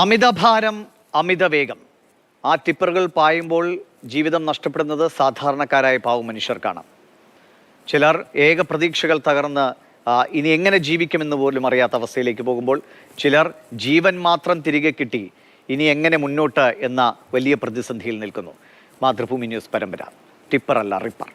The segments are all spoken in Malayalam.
അമിതഭാരം, അമിതവേഗം. ആ ടിപ്പറുകൾ പായുമ്പോൾ ജീവിതം നഷ്ടപ്പെടുന്നത് സാധാരണക്കാരായ പാവ മനുഷ്യർക്കാണ്. ചിലർ ഏക പ്രതീക്ഷകൾ തകർന്ന് ഇനി എങ്ങനെ ജീവിക്കുമെന്ന് പോലും അറിയാത്ത അവസ്ഥയിലേക്ക് പോകുമ്പോൾ, ചിലർ ജീവൻ മാത്രം തിരികെ കിട്ടി ഇനി എങ്ങനെ മുന്നോട്ട് എന്ന വലിയ പ്രതിസന്ധിയിൽ നിൽക്കുന്നു. മാതൃഭൂമി ന്യൂസ് പരമ്പര ടിപ്പറല്ല റിപ്പർ.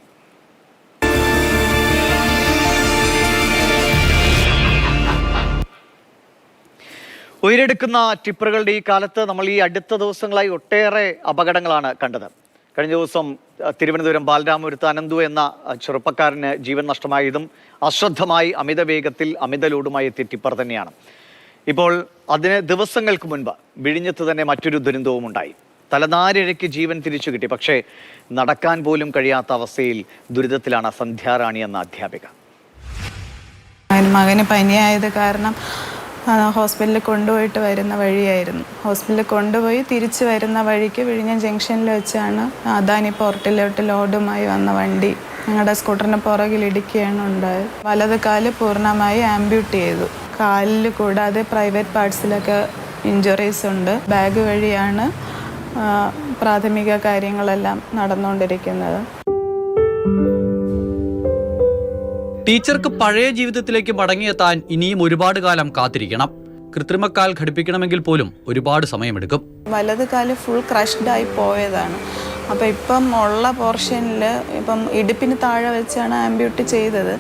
ഉയരെടുക്കുന്ന ടിപ്പറുകളുടെ ഈ കാലത്ത് നമ്മൾ ഈ അടുത്ത ദിവസങ്ങളായി ഒട്ടേറെ അപകടങ്ങളാണ് കണ്ടത്. കഴിഞ്ഞ ദിവസം തിരുവനന്തപുരം ബാലരാമപുരത്ത് അനന്തു എന്ന ചെറുപ്പക്കാരന് ജീവൻ നഷ്ടമായതും അശ്രദ്ധമായി അമിത വേഗത്തിൽ അമിത ലോഡുമായി എത്തിയ ടിപ്പർ തന്നെയാണ്. ഇപ്പോൾ അതിന് ദിവസങ്ങൾക്ക് മുൻപ് വിഴിഞ്ഞത്ത് തന്നെ മറ്റൊരു ദുരന്തവും ഉണ്ടായി. തലനാരിഴയ്ക്ക് ജീവൻ തിരിച്ചു കിട്ടി. പക്ഷേ നടക്കാൻ പോലും കഴിയാത്ത അവസ്ഥയിൽ ദുരിതത്തിലാണ് സന്ധ്യാറാണി എന്ന അധ്യാപിക. മകന് പനിയായത് കാരണം ഹോസ്പിറ്റലിൽ കൊണ്ടുപോയിട്ട് വരുന്ന വഴിയായിരുന്നു. ഹോസ്പിറ്റലിൽ കൊണ്ടുപോയി തിരിച്ചു വരുന്ന വഴിക്ക് വിഴിഞ്ഞം ജംഗ്ഷനിൽ വെച്ചാണ് അദാനി പോർട്ടിലോട്ട് ലോഡുമായി വന്ന വണ്ടി ഞങ്ങളുടെ സ്കൂട്ടറിന് പുറകിൽ ഇടിക്കുകയാണ് ഉണ്ടായത്. വലത് കാല് പൂർണ്ണമായി ആംബ്യൂട്ട് ചെയ്തു. കാലിൽ കൂടാതെ പ്രൈവറ്റ് പാർട്സിലൊക്കെ ഇഞ്ചുറീസ് ഉണ്ട്. ബാഗ് വഴിയാണ് പ്രാഥമിക കാര്യങ്ങളെല്ലാം നടന്നുകൊണ്ടിരിക്കുന്നത്. ടീച്ചർക്ക് പഴയ ജീവിതത്തിലേക്ക് മടങ്ങിയെത്താൻ ഇനിയും ഒരുപാട് കാലം കാത്തിരിക്കണം. കൃത്രിമക്കാൽ ഘടിപ്പിക്കണമെങ്കിൽ പോലും ഒരുപാട് സമയമെടുക്കും. വലത് കാല് ഫുൾ ക്രഷ്ഡായി പോയതാണ്. അപ്പോൾ ഇപ്പം ഉള്ള പോർഷനിൽ ഇപ്പം ഇടുപ്പിന് താഴെ വെച്ചാണ് ആംബ്യൂട്ട് ചെയ്തത്.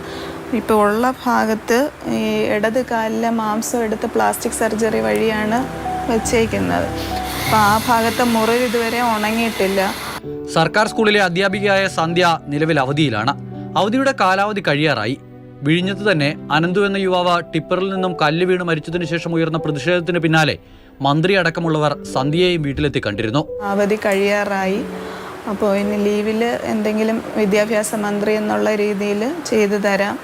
ഇപ്പോൾ ഉള്ള ഭാഗത്ത് ഈ ഇടത് കാലിലെ മാംസം എടുത്ത് പ്ലാസ്റ്റിക് സർജറി വഴിയാണ് വെച്ചേക്കുന്നത്. അപ്പോൾ ആ ഭാഗത്തെ മുറിവ് ഇതുവരെ ഉണങ്ങിയിട്ടില്ല. സർക്കാർ സ്കൂളിലെ അധ്യാപികയായ സന്ധ്യ നിലവിൽ അവധിയിലാണ്. അവധിയുടെ കാലാവധി കഴിയാറായി. വിഴിഞ്ഞത്ത് തന്നെ അനന്തു എന്ന യുവാവ് ടിപ്പറിൽ നിന്നും കല്ല് വീണ് മരിച്ചതിനു ശേഷം ഉയർന്ന പ്രതിഷേധത്തിന് പിന്നാലെ മന്ത്രി അടക്കമുള്ളവർ സന്ധ്യയെയും വീട്ടിലെത്തി കണ്ടിരുന്നു. അവധി കഴിയാറായി. അപ്പോൾ ഇനി ലീവിൽ എന്തെങ്കിലും വിദ്യാഭ്യാസ മന്ത്രി എന്നുള്ള രീതിയിൽ ചെയ്തു തരാം.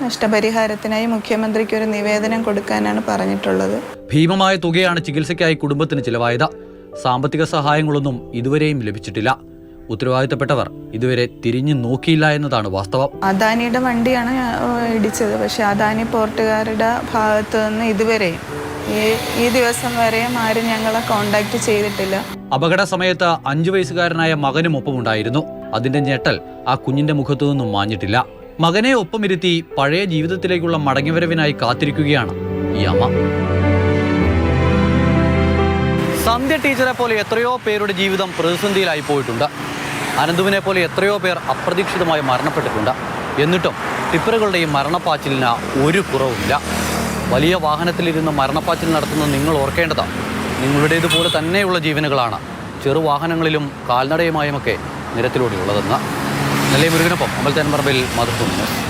നഷ്ടപരിഹാരത്തിനായി മുഖ്യമന്ത്രിക്ക് ഒരു നിവേദനം കൊടുക്കാനാണ് പറഞ്ഞിട്ടുള്ളത്. ഭീമമായ തുകയാണ് ചികിത്സയ്ക്കായി കുടുംബത്തിന് ചിലവായത്. സാമ്പത്തിക സഹായങ്ങളൊന്നും ഇതുവരെയും ലഭിച്ചിട്ടില്ല. ഉത്തരവാദിത്തപ്പെട്ടവർ ഇതുവരെ തിരിഞ്ഞു നോക്കിയില്ല എന്നതാണ് വാസ്തവം. അദാനിയുടെ വണ്ടിയാണ് ഇടിച്ചത്. പക്ഷെ അദാനി പോർട്ടുകാരുടെ ഭാഗത്തു നിന്ന് ഇതുവരെയും ഈ ദിവസം വരെയും ആരും ഞങ്ങളെ കോണ്ടാക്ട് ചെയ്തിട്ടില്ല. അപകട സമയത്ത് 5 വയസ്സുകാരനായ മകനും ഒപ്പമുണ്ടായിരുന്നു. അതിന്റെ ഞെട്ടൽ ആ കുഞ്ഞിന്റെ മുഖത്തു നിന്നും മാഞ്ഞിട്ടില്ല. മകനെ ഒപ്പമിരുത്തി പഴയ ജീവിതത്തിലേക്കുള്ള മടങ്ങിവരവിനായി കാത്തിരിക്കുകയാണ് ഈ അമ്മ. സന്ധ്യ ടീച്ചറെ പോലെ എത്രയോ പേരുടെ ജീവിതം പ്രതിസന്ധിയിലായി പോയിട്ടുണ്ട്. അനന്തുവിനെ പോലെ എത്രയോ പേർ അപ്രതീക്ഷിതമായി മരണപ്പെട്ടിട്ടുണ്ട്. എന്നിട്ടും ടിപ്പറുകളുടെയും മരണപ്പാച്ചിലിന് ഒരു കുറവുമില്ല. വലിയ വാഹനത്തിലിരുന്ന് മരണപ്പാച്ചിൽ നടത്തുന്ന നിങ്ങൾ ഓർക്കേണ്ടത് നിങ്ങളുടേതുപോലെ തന്നെയുള്ള ജീവനുകളാണ് ചെറുവാഹനങ്ങളിലും കാൽനടയുമായുമൊക്കെ നിരത്തിലൂടെയുള്ളതെന്ന്. നെല്ലൈ മുരുകനൊപ്പം അമൽ തൻപറമ്പിൽ, മാതൃഭൂമി ന്യൂസ്.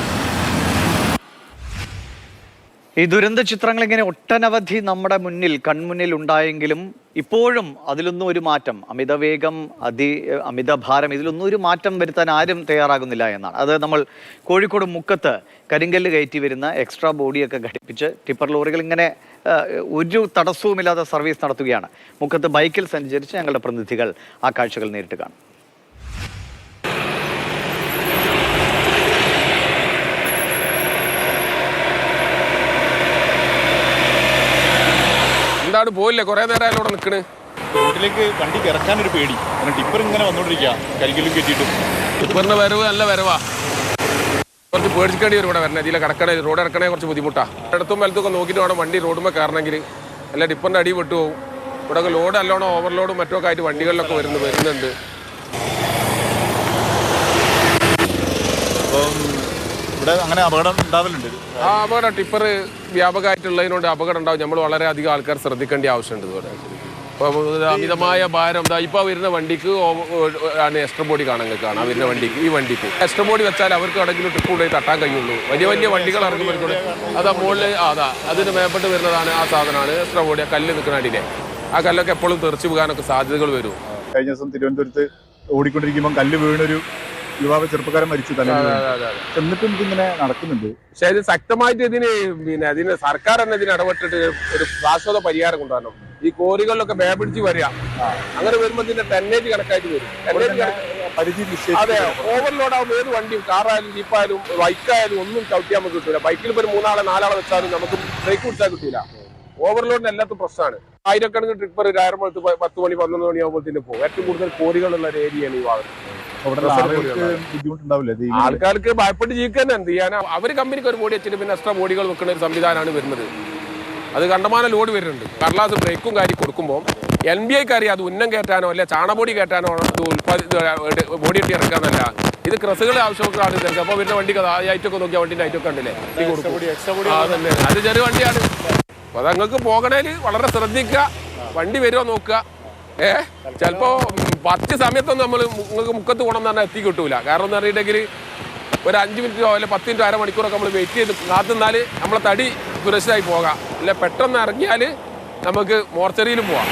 ഈ ദുരന്ത ചിത്രങ്ങൾ ഇങ്ങനെ ഒട്ടനവധി നമ്മുടെ മുന്നിൽ കൺമുന്നിൽ ഉണ്ടായെങ്കിലും ഇപ്പോഴും അതിലൊന്നും ഒരു മാറ്റം, അമിതവേഗം, അമിതഭാരം, ഇതിലൊന്നും ഒരു മാറ്റം വരുത്താൻ ആരും തയ്യാറാകുന്നില്ല എന്നാണ്. അത് നമ്മൾ കോഴിക്കോട് മുക്കത്ത് കരിങ്കല്ല് കയറ്റി വരുന്ന എക്സ്ട്രാ ബോഡിയൊക്കെ ഘടിപ്പിച്ച് ടിപ്പർ ലോറികൾ ഇങ്ങനെ ഒരു തടസ്സവുമില്ലാതെ സർവീസ് നടത്തുകയാണ്. മുക്കത്ത് ബൈക്കിൽ സഞ്ചരിച്ച് ഞങ്ങളുടെ പ്രതിനിധികൾ ആ കാഴ്ചകൾ നേരിട്ട് കാണും. പോയില്ലേ, കുറെ നേരം അവിടെ നിൽക്കണ്. റോഡിലേക്ക് വണ്ടി ഇറക്കാനൊരു പേടി. ടിപ്പർ ഇങ്ങനെ വന്നോണ്ടിരിക്കുക, കരിക്കലും കെട്ടിയിട്ടും. ടിപ്പറിന്റെ വരവ് നല്ല വരവാ. കുറച്ച് പേടിച്ചിക്കേണ്ടി വരും ഇവിടെ വരണേ. ഇതിലെ കടക്കണേ, റോഡ് ഇറക്കണേ കുറച്ച് ബുദ്ധിമുട്ടാ. ഇടത്തും വലത്തൊക്കെ നോക്കിയിട്ട് വേണം വണ്ടി റോഡുമേ കയറണമെങ്കിൽ. അല്ല ടിപ്പറിന്റെ അടി വിട്ടു പോകും. ഇവിടെ ലോഡ് അല്ലോണം ഓവർലോഡും മറ്റൊക്കെ ആയിട്ട് വണ്ടികളിലൊക്കെ വരുന്നുണ്ട്. അപ്പം ഇവിടെ അങ്ങനെ അപകടം ഉണ്ടാവലുണ്ട്. ആ അപകടം ടിപ്പർ വ്യാപകമായിട്ടുള്ളതിനോട് അപകടം ഉണ്ടാവും. നമ്മൾ വളരെയധികം ആൾക്കാർ ശ്രദ്ധിക്കേണ്ട ആവശ്യമുണ്ട് ഇവിടെ. അപ്പോൾ അമിതമായ ഭാരം ഇപ്പോൾ വരുന്ന വണ്ടിക്ക് ആണ് എക്സ്ട്രാ ബോഡി കാണാൻ വരുന്ന വണ്ടിക്ക്. ഈ വണ്ടിക്ക് എക്സ്ട്രാ ബോഡി വെച്ചാൽ അവർക്ക് എവിടെയെങ്കിലും ട്രിപ്പ് കൊണ്ടുപോയി തട്ടാൻ കഴിയുള്ളൂ. വലിയ വണ്ടികൾ ഇറങ്ങുമ്പോൾ അതാ മുകളിൽ അതിന് മേപ്പെട്ട് വരുന്നതാണ് ആ സാധനമാണ് എക്സ്ട്രാ ബോഡി. ആ കല്ല് നിൽക്കുന്ന അടിയിലെ ആ കല്ലൊക്കെ എപ്പോഴും തെറിച്ച് പോകാനൊക്കെ സാധ്യതകൾ വരും. കഴിഞ്ഞ ദിവസം തിരുവനന്തപുരത്ത് ഓടിക്കൊണ്ടിരിക്കുമ്പോൾ കല്ല് വീണൊരു യുവാവ് ചെറുപ്പക്കാരൻ മരിച്ചു. എന്നിട്ടും ഇതിങ്ങനെ നടക്കുന്നുണ്ട്. പക്ഷെ ഇത് ശക്തമായിട്ട് അതിന് സർക്കാർ തന്നെ ഇതിന് ഇടപെട്ടിട്ട് ഒരു ശാശ്വത പരിഹാരം കൊണ്ടുവരണം. ഈ കോറികളിലൊക്കെ പിടിച്ച് വരിക. അങ്ങനെ വരുമ്പോൾ ഇതിന്റെ ടെന്നേജ് കണക്കായിട്ട് വരും. അതെ, ഓവർലോഡ് ആവുമ്പോൾ ഏത് വണ്ടിയും, കാറായാലും ജീപ്പായാലും ബൈക്കായാലും ഒന്നും ചവിട്ടിയാൽ നമുക്ക് കിട്ടൂല. ബൈക്കിൽ ഇപ്പോൾ 3 ആളെ 4 ആളെ വെച്ചാലും നമുക്ക് ബ്രേക്ക് പിടിച്ചാൽ കിട്ടൂല. ഓവർലോഡിന് എല്ലാത്തും പ്രശ്നമാണ്. ആയിരക്കണക്കിന് ട്രിപ്പർ രാവിലെ 10 മണി 11 മണി ആകുമ്പോഴത്തേന് പോകും. ഏറ്റവും കൂടുതൽ കോറികളുള്ള ഒരു ഏരിയയാണ് ഈ ഭാഗത്ത്. ബുദ്ധിമുട്ടുണ്ടാവില്ലേ? ആൾക്കാർക്ക് ഭയപ്പെട്ട് ജീവിക്കാൻ എന്ത് ചെയ്യാൻ? അവർ കമ്പനിക്ക് ഒരു ബോഡി വെച്ചിട്ട് പിന്നെ എക്സ്ട്രാ ബോഡികൾ വെക്കുന്ന ഒരു സംവിധാനമാണ് വരുന്നത്. അത് കണ്ടമാനം ലോഡ് വരുന്നുണ്ട്. കടലാസ് ബ്രേക്കും കാര്യം കൊടുക്കുമ്പോൾ NBIക്ക് അറിയാം അത് ഉന്നം കയറ്റാനോ അല്ലെ ചാണബോഡി കയറ്റാനോ ബോഡി ഇട്ടി ഇറക്കാന്നല്ല. ഇത് ക്രസുകൾ ആവശ്യമുള്ളതാണ് ഇതൊക്കെ. അപ്പോൾ വരുന്ന വണ്ടിക്ക് ഐറ്റൊക്കെ നോക്കിയാൽ വണ്ടിൻ്റെ ഐറ്റൊക്കെ ഉണ്ടല്ലേ, അതന്നെ. അത് ചെറിയ വണ്ടിയാണ്. അപ്പോൾ അത് നിങ്ങൾക്ക് പോകണേൽ വളരെ ശ്രദ്ധിക്കുക. വണ്ടി വരുമോ നോക്കുക. ചിലപ്പോൾ 10 സമയത്തൊന്നും നിങ്ങൾക്ക് മുക്കത്ത് പോകണം എന്ന് പറഞ്ഞാൽ എത്തി കിട്ടൂല. കാരണം എന്ന് പറഞ്ഞിട്ടുണ്ടെങ്കിൽ ഒരു 5 മിനിറ്റോ അല്ലെ 10 മിനിറ്റോ അരമണിക്കൂറൊക്കെ നമ്മൾ വെയിറ്റ് ചെയ്ത് കാത്തുനിന്നാൽ നമ്മളെ തടി സുരക്ഷിതമായി പോകാം. അല്ല പെട്ടെന്ന് ഇറങ്ങിയാൽ നമുക്ക് മോർച്ചറിയിലും പോവാം.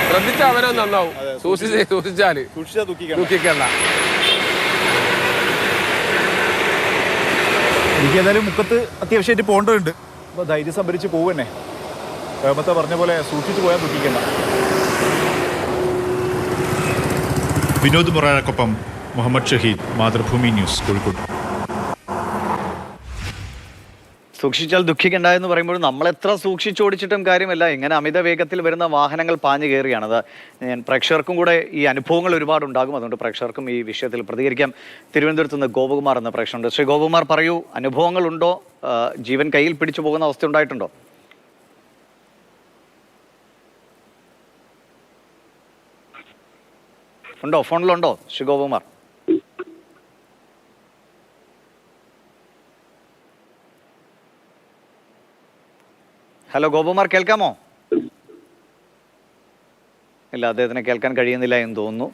ശ്രദ്ധിച്ചാൽ അവനെ നന്നാവും. സൂക്ഷിച്ചാൽ ദുഃഖിക്കണ്ട. എനിക്ക് ഏതായാലും മുക്കത്ത് അത്യാവശ്യമായിട്ട് പോകേണ്ടതുണ്ട്. അപ്പോൾ ധൈര്യം സംഭരിച്ച് പോവുന്നെ. കേമത്തെ പറഞ്ഞ പോലെ സൂക്ഷിച്ചു പോയാൽ ദുഃഖിക്കണ്ട. വിനോദ് മൊറാനക്കൊപ്പം മുഹമ്മദ് ഷഹീദ്, മാതൃഭൂമി ന്യൂസ്, കോഴിക്കോട്. സൂക്ഷിച്ചാൽ ദുഃഖിക്കണ്ട എന്ന് പറയുമ്പോൾ നമ്മൾ എത്ര സൂക്ഷിച്ചോടിച്ചിട്ടും കാര്യമല്ല. ഇങ്ങനെ അമിത വേഗത്തിൽ വരുന്ന വാഹനങ്ങൾ പാഞ്ഞു കയറിയാണത്. ഞാൻ പ്രേക്ഷകർക്കും കൂടെ ഈ അനുഭവങ്ങൾ ഒരുപാടുണ്ടാകും. അതുകൊണ്ട് പ്രേക്ഷകർക്കും ഈ വിഷയത്തിൽ പ്രതികരിക്കാം. തിരുവനന്തപുരത്ത് നിന്ന് ഗോപകുമാർ എന്ന പ്രേക്ഷകനുണ്ട്. ശ്രീ ഗോപകുമാർ, പറയൂ, അനുഭവങ്ങളുണ്ടോ? ജീവൻ കയ്യിൽ പിടിച്ചു പോകുന്ന അവസ്ഥ ഉണ്ടായിട്ടുണ്ടോ? ഉണ്ടോ? ഫോണിലുണ്ടോ ശ്രീ ഗോപകുമാർ? ഹലോ ഗോപകുമാർ, കേൾക്കാമോ? ഇല്ല, അദ്ദേഹത്തിന് കേൾക്കാൻ കഴിയുന്നില്ല എന്ന് തോന്നുന്നു.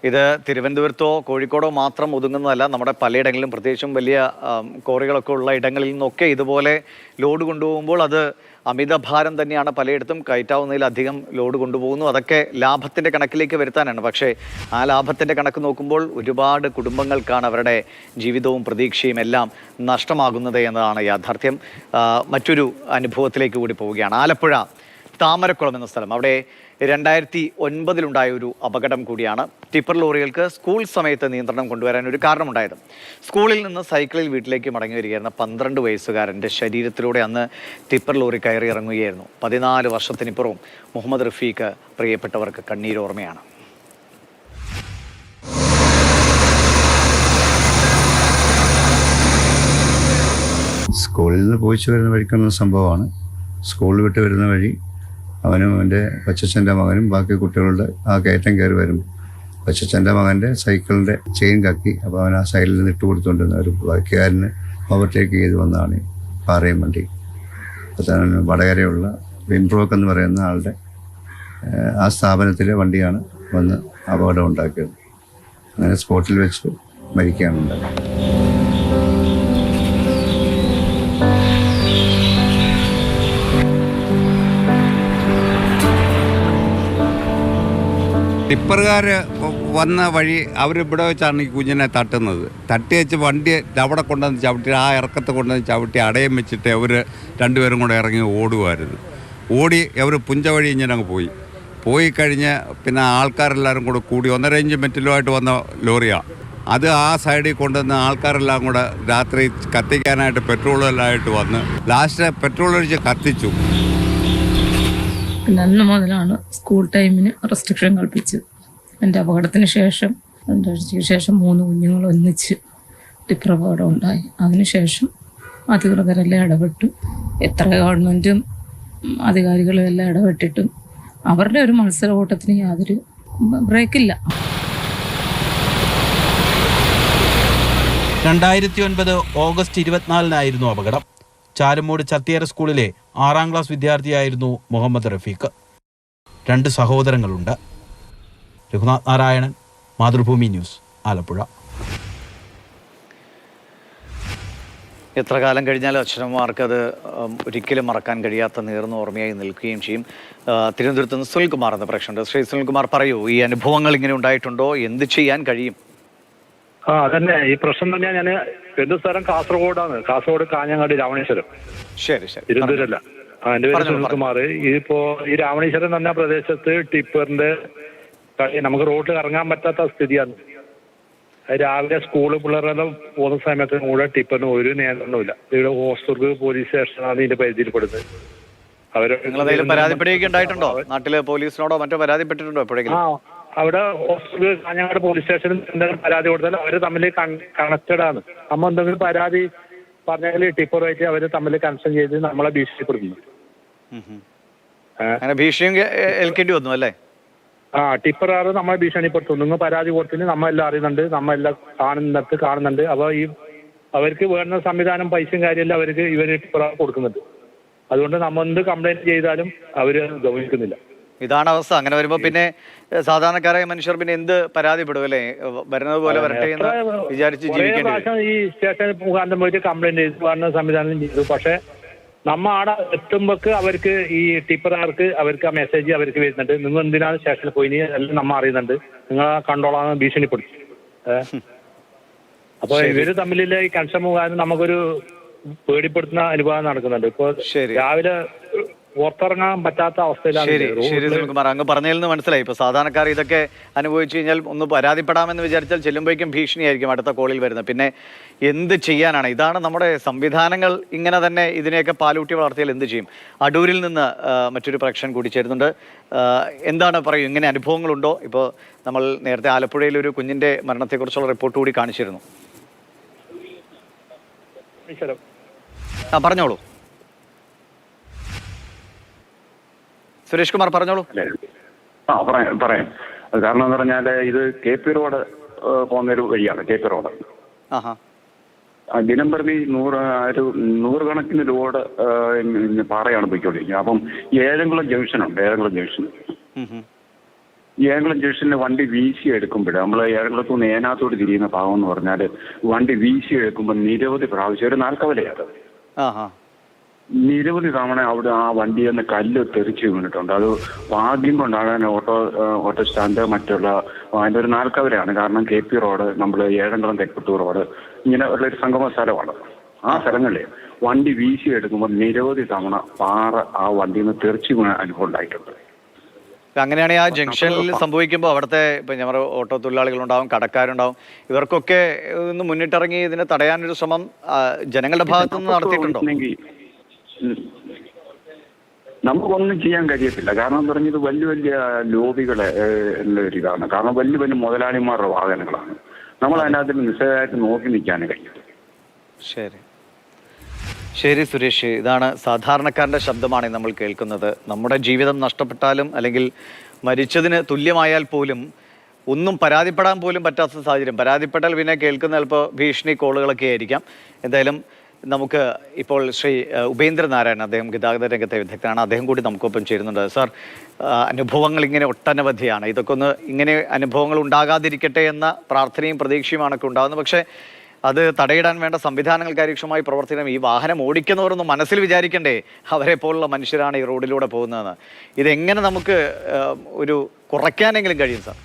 ഇത് തിരുവനന്തപുരത്തോ കോഴിക്കോടോ മാത്രം ഒതുങ്ങുന്നതല്ല. നമ്മുടെ പലയിടങ്ങളിലും, പ്രത്യേകിച്ചും വലിയ കോറികളൊക്കെ ഉള്ള ഇടങ്ങളിൽ നിന്നൊക്കെ ഇതുപോലെ ലോഡ് കൊണ്ടുപോകുമ്പോൾ അത് അമിതഭാരം തന്നെയാണ്. പലയിടത്തും കയറ്റാവുന്നതിലധികം ലോഡ് കൊണ്ടുപോകുന്നു. അതൊക്കെ ലാഭത്തിൻ്റെ കണക്കിലേക്ക് വരുത്താനാണ്. പക്ഷേ ആ ലാഭത്തിൻ്റെ കണക്ക് നോക്കുമ്പോൾ ഒരുപാട് കുടുംബങ്ങൾക്കാണ് അവരുടെ ജീവിതവും പ്രതീക്ഷയും എല്ലാം നഷ്ടമാകുന്നത് എന്നതാണ് യാഥാർത്ഥ്യം. മറ്റൊരു അനുഭവത്തിലേക്ക് കൂടി പോവുകയാണ്. ആലപ്പുഴ താമരക്കുളം എന്ന സ്ഥലം. അവിടെ 2009 ഒരു അപകടം കൂടിയാണ്. ടിപ്പർ ലോറികൾക്ക് സ്കൂൾ സമയത്ത് നിയന്ത്രണം കൊണ്ടുവരാൻ ഒരു കാരണമുണ്ടായത്. സ്കൂളിൽ നിന്ന് സൈക്കിളിൽ വീട്ടിലേക്ക് മടങ്ങി വരികയായിരുന്ന 12 വയസ്സുകാരൻ്റെ ശരീരത്തിലൂടെ അന്ന് ടിപ്പർ ലോറി കയറി ഇറങ്ങുകയായിരുന്നു. 14 വർഷത്തിനിപ്പുറവും മുഹമ്മദ് റഫീഖ് പ്രിയപ്പെട്ടവർക്ക് കണ്ണീരോർമ്മയാണ്. സ്കൂളിൽ നിന്ന് പോയിച്ചു വരുന്ന വഴിക്കുന്ന സംഭവമാണ്. സ്കൂൾ വിട്ട് വരുന്ന വഴി അവനും എൻ്റെ കൊച്ചച്ഛൻ്റെ മകനും ബാക്കി കുട്ടികളുടെ ആ കയറ്റം കയറി വരും. കൊച്ചച്ഛൻ്റെ മകൻ്റെ സൈക്കിളിൻ്റെ ചെയിൻ കക്കി. അപ്പോൾ അവൻ ആ സൈഡിൽ നിന്ന് ഇട്ട് കൊടുത്തുകൊണ്ടിരുന്ന ഒരു ബാക്കിക്കാരന് ഓവർടേക്ക് ചെയ്ത് വന്നതാണ് ഈ പാറയും വണ്ടി. അപ്പോൾ വടകരയുള്ള വിംബ്രോക്ക് എന്ന് പറയുന്ന ആളുടെ ആ സ്ഥാപനത്തിലെ വണ്ടിയാണ് വന്ന് അപകടം ഉണ്ടാക്കിയത്. അങ്ങനെ സ്പോട്ടിൽ വെച്ച് മരിക്കുകയാണ് ഉണ്ടായത്. ടിപ്പറുകാർ വന്ന വഴി അവരിവിടെ വെച്ചാണ് ഈ കുഞ്ഞിനെ തട്ടുന്നത്. തട്ടി വെച്ച് വണ്ടി അവിടെ കൊണ്ടുവന്ന് ചവിട്ടി, ആ ഇറക്കത്ത് കൊണ്ടുവന്ന് ചവിട്ടി അടയം വെച്ചിട്ട് അവർ രണ്ടുപേരും കൂടെ ഇറങ്ങി ഓടുമായിരുന്നു. ഓടി അവർ പുഞ്ച വഴി ഇങ്ങനെ അങ്ങ് പോയി കഴിഞ്ഞ് പിന്നെ ആൾക്കാരെല്ലാവരും കൂടെ കൂടി 1.5 മിനിറ്റിലുമായിട്ട് വന്ന ലോറിയാണ്. അത് ആ സൈഡിൽ കൊണ്ടുവന്ന് ആൾക്കാരെല്ലാം കൂടെ രാത്രി കത്തിക്കാനായിട്ട് പെട്രോളെല്ലാമായിട്ട് വന്ന് ലാസ്റ്റ് പെട്രോൾ ഒഴിച്ച് കത്തിച്ചു. പിന്നെ അന്ന് മുതലാണ് സ്കൂൾ ടൈമിന് റെസ്ട്രിക്ഷൻ കൽപ്പിച്ചത്. എൻ്റെ അപകടത്തിന് ശേഷം 2 ആഴ്ചയ്ക്ക് ശേഷം 3 കുഞ്ഞുങ്ങൾ ഒന്നിച്ച് ടിപ്പർ അപകടം ഉണ്ടായി. അതിനുശേഷം അധികൃതരെല്ലാം ഇടപെട്ടു. എത്ര ഗവൺമെൻറ്റും അധികാരികളും എല്ലാം ഇടപെട്ടിട്ടും അവരുടെ ഒരു മത്സര ഓട്ടത്തിന് യാതൊരു ബ്രേക്കില്ല. 2009 ഓഗസ്റ്റ് 24 അപകടം. ചാലമ്മൂട് ചത്തിയേര സ്കൂളിലെ 6ാം ക്ലാസ് വിദ്യാർത്ഥിയായിരുന്നു മുഹമ്മദ് റഫീഖ്. 2 സഹോദരങ്ങളുണ്ട്. രഘുനാഥ് നാരായണൻ, മാതൃഭൂമി ന്യൂസ്, ആലപ്പുഴ. എത്ര കാലം കഴിഞ്ഞാലും അച്ഛനമ്മമാർക്ക് അത് ഒരിക്കലും മറക്കാൻ കഴിയാത്ത നീർന്ന ഓർമ്മയായി നിൽക്കുകയും ചെയ്യും. തിരുവനന്തപുരത്ത് നിന്ന് സുനിൽകുമാർ എന്ന പ്രേക്ഷകനുണ്ട്. ശ്രീ സുനിൽകുമാർ, പറയൂ, ഈ അനുഭവങ്ങൾ ഇങ്ങനെ ഉണ്ടായിട്ടുണ്ടോ? എന്ത് ചെയ്യാൻ കഴിയും? അതന്നെ ഈ പ്രശ്നം തന്നെയാ. ഞാൻ എന്റെ സ്ഥലം കാസർഗോഡാണ്. കാസർഗോഡ് കാഞ്ഞങ്ങാട് രാവണേശ്വരം. ശരി. തിരുവനന്തപുരമല്ല. എന്റെ പേര് സുനിൽകുമാർ. ഇതിപ്പോ ഈ രാവണേശ്വരം എന്ന പ്രദേശത്ത് ടിപ്പറിന്റെ നമുക്ക് റോഡിൽ ഇറങ്ങാൻ പറ്റാത്ത സ്ഥിതിയാണ്. രാവിലെ സ്കൂൾ പിള്ളേരെല്ലാം പോകുന്ന സമയത്ത് കൂടെ ടിപ്പറിന് ഒരു നിയന്ത്രണമില്ല. ഇവിടെ ഹോസ്ദുർഗ് പോലീസ് സ്റ്റേഷനാണ് ഇതിന്റെ പരിധിയിൽപ്പെടുന്നത്. നിങ്ങളെന്തെങ്കിലും പരാതിപ്പെടുകയൊക്കെ ഉണ്ടായിട്ടുണ്ടോ? നാട്ടില് പോലീസിനോടോ മറ്റോ പരാതിപ്പെട്ടിട്ടുണ്ടോ എപ്പോഴെങ്കിലും? അവിടെ ഹോസ്ദുർഗ് കാഞ്ഞങ്ങാട് പോലീസ് സ്റ്റേഷനിൽ എന്തെങ്കിലും പരാതി കൊടുത്താൽ അവർ തമ്മിൽ കണക്റ്റഡ് ആണ്. നമ്മൾ എന്തെങ്കിലും പരാതി പറഞ്ഞാൽ ടിപ്പറുമായിട്ട് അവർ തമ്മിൽ കണക്ഷൻ ചെയ്ത് നമ്മളെ ഭീഷണിപ്പെടുത്തുന്നു. അങ്ങനെ ഭീഷണിയും ഏൽക്കേണ്ടി വന്നു അല്ലേ? ടിപ്പറാറ് നമ്മളെ ഭീഷണിപ്പെടുത്തും. നിങ്ങൾ പരാതി കൊടുത്തിന് നമ്മളെല്ലാം അറിയുന്നുണ്ട്, നമ്മളെല്ലാം കാണുന്നുണ്ട്. അപ്പോൾ അവർക്ക് വേണ്ട സംവിധാനം പൈസയും കാര്യമെല്ലാം അവർക്ക് ഇവർ ടിപ്പറാർ കൊടുക്കുന്നുണ്ട്. അതുകൊണ്ട് നമ്മൾ എന്ത് കംപ്ലൈന്റ് ചെയ്താലും അവര് ഗൗനിക്കുന്നില്ല. ഇതാണ് അവസ്ഥ. അങ്ങനെ വരുമ്പോ പിന്നെ സാധാരണക്കാരായ മനുഷ്യർ പിന്നെ എന്ത് പരാതിപ്പെടും അല്ലേ? വരുന്നത് പോലെ വരട്ടെ എന്ന് വിചാരിച്ച് ജീവിക്കേണ്ടി. ഈ സ്റ്റേഷൻ മുഖാന്തരം പോയിട്ട് കംപ്ലൈന്റ് ചെയ്ത് വേണ്ട സംവിധാനം ചെയ്തു. പക്ഷെ നമ്മ ആടെ എത്തുമ്പോക്ക് അവർക്ക് ഈ ടിപ്പറാർക്ക് അവർക്ക് ആ മെസ്സേജ് അവർക്ക് വരുന്നുണ്ട്, നിങ്ങൾ എന്തിനാണ് സ്റ്റേഷനിൽ പോയി എല്ലാം നമ്മ അറിയുന്നുണ്ട്, നിങ്ങളെ കണ്ടോളാന്ന് ഭീഷണിപ്പെടുത്തി. അപ്പൊ ഇവര് തമ്മിലുള്ള ഈ കൺഷൻ മുഖാന്തരം നമുക്കൊരു പേടിപ്പെടുത്തുന്ന അനുഭവം നടക്കുന്നുണ്ട്. ഇപ്പൊ രാവിലെ പുറത്തിറങ്ങാൻ പറ്റാത്ത അവസ്ഥയിലാണ്. ശരി സുനിൽകുമാർ, അങ്ങ് പറഞ്ഞതിൽ നിന്ന് മനസ്സിലായി. ഇപ്പൊ സാധാരണക്കാർ ഇതൊക്കെ അനുഭവിച്ചു കഴിഞ്ഞാൽ ഒന്ന് പരാതിപ്പെടാമെന്ന് വിചാരിച്ചാൽ ചെല്ലുമ്പോഴേക്കും ഭീഷണിയായിരിക്കും അടുത്ത കോളിൽ വരുന്നത്. പിന്നെ എന്ത് ചെയ്യാനാണ്? ഇതാണ് നമ്മുടെ സംവിധാനങ്ങൾ ഇങ്ങനെ തന്നെ ഇതിനെയൊക്കെ പാലൂട്ടി വളർത്തിയാൽ എന്ത് ചെയ്യും? അടൂരിൽ നിന്ന് മറ്റൊരു പ്രേക്ഷകൻ കൂടി ചേരുന്നുണ്ട്. എന്താണ് പറയൂ, ഇങ്ങനെ അനുഭവങ്ങളുണ്ടോ? ഇപ്പോൾ നമ്മൾ നേരത്തെ ആലപ്പുഴയിൽ ഒരു കുഞ്ഞിന്റെ മരണത്തെക്കുറിച്ചുള്ള റിപ്പോർട്ട് കൂടി കാണിച്ചിരുന്നു. പറഞ്ഞോളൂ സുരേഷ് കുമാർ, പറഞ്ഞോളൂ. പറയാം. കാരണം എന്ന് പറഞ്ഞാല് ഇത് KP റോഡ് പോകുന്നൊരു വഴിയാണ്. KP റോഡ് ദിനം പ്രതി നൂറുകണക്കിന് ലോഡ് പാറയാണ് പോയിക്കൊണ്ടിരിക്കുന്നത്. അപ്പം ഏഴംകുളം ജംഗ്ഷനുണ്ട്. ഏഴംകുളം ജംഗ്ഷനിൽ വണ്ടി വീശി എടുക്കുമ്പോൾ നമ്മൾ ഏഴംകുളത്തു നിന്ന് ഏനാത്തോട് തിരിയുന്ന ഭാഗം എന്ന് പറഞ്ഞാൽ വണ്ടി വീശി എടുക്കുമ്പോൾ നിരവധി പ്രാവശ്യം ഒരു നാൽക്കവലയാണ്. നിരവധി തവണ അവിടെ ആ വണ്ടിയിൽ നിന്ന് കല്ല് തെറിച്ച് വീണിട്ടുണ്ട്. അത് ഭാഗ്യം കൊണ്ടാണ് ഓട്ടോ സ്റ്റാൻഡ് മറ്റുള്ള അതിൻ്റെ ഒരു നാൽക്കവലയാണ്. കാരണം KP റോഡ്, നമ്മൾ ഏഴംകുളം തെക്കുട്ടൂർ റോഡ്, ഇങ്ങനെ ഉള്ളൊരു സംഗമ സ്ഥലമാണ്. ആ സ്ഥലങ്ങളിൽ വണ്ടി വീശി എടുക്കുമ്പോൾ നിരവധി തവണ പാറ ആ വണ്ടിയിൽ നിന്ന് തെറിച്ച് വീണ അനുഭവം ഉണ്ടായിട്ടുണ്ട്. അങ്ങനെയാണെങ്കിൽ ആ ജംഗ്ഷനിൽ സംഭവിക്കുമ്പോൾ അവിടുത്തെ ഇപ്പം ഞങ്ങൾ ഓട്ടോ തൊഴിലാളികളുണ്ടാവും, കടക്കാരുണ്ടാവും, ഇവർക്കൊക്കെ ഒന്ന് മുന്നിട്ടിറങ്ങി ഇതിനെ തടയാനൊരു ശ്രമം ജനങ്ങളുടെ ഭാഗത്തു നിന്ന് നടത്തിയിട്ടുണ്ടോ? നമുക്കൊന്നും ചെയ്യാൻ കഴിയത്തില്ല. കാരണം എന്ന് പറഞ്ഞത് വലിയ വലിയ ലോബികളെ ഒരിതാണ്. കാരണം വലിയ വലിയ മുതലാളിമാരുടെ വാഹനങ്ങളാണ്. നമ്മൾ അതിനകത്ത് നിസ്സഹായമായിട്ട് നോക്കി നിൽക്കാനേ കഴിയും. ശരി സുരേഷ്, ഇതാണ് സാധാരണക്കാരൻ്റെ ശബ്ദമാണ് നമ്മൾ കേൾക്കുന്നത്. നമ്മുടെ ജീവിതം നഷ്ടപ്പെട്ടാലും അല്ലെങ്കിൽ മരിച്ചതിന് തുല്യമായാൽ പോലും ഒന്നും പരാതിപ്പെടാൻ പോലും പറ്റാത്ത സാഹചര്യം. പരാതിപ്പെട്ടാൽ പിന്നെ കേൾക്കുന്ന ചിലപ്പോൾ ഭീഷണി കോളുകളൊക്കെ ആയിരിക്കാം. എന്തായാലും നമുക്ക് ഇപ്പോൾ ശ്രീ ഉപേന്ദ്രനാരായണൻ, അദ്ദേഹം ഗതാഗത രംഗത്തെ വിദഗ്ധനാണ്, അദ്ദേഹം കൂടി നമുക്കൊപ്പം ചേരുന്നുണ്ട്. സാർ, അനുഭവങ്ങൾ ഇങ്ങനെ ഒട്ടനവധിയാണ്. ഇതൊക്കെ ഒന്ന് ഇങ്ങനെ അനുഭവങ്ങൾ ഉണ്ടാകാതിരിക്കട്ടെ എന്ന പ്രാർത്ഥനയും പ്രതീക്ഷയുമാണൊക്കെ ഉണ്ടാകുന്നത്. പക്ഷേ അത് തടയിടാൻ വേണ്ട സംവിധാനങ്ങൾ കാര്യക്ഷമമായി പ്രവർത്തിക്കണം. ഈ വാഹനം ഓടിക്കുന്നവരൊന്നും മനസ്സിൽ വിചാരിക്കണ്ടേ അവരെ പോലുള്ള മനുഷ്യരാണ് ഈ റോഡിലൂടെ പോകുന്നതെന്ന്. ഇതെങ്ങനെ നമുക്ക് ഒരു കുറയ്ക്കാനെങ്കിലും കഴിയും സാർ?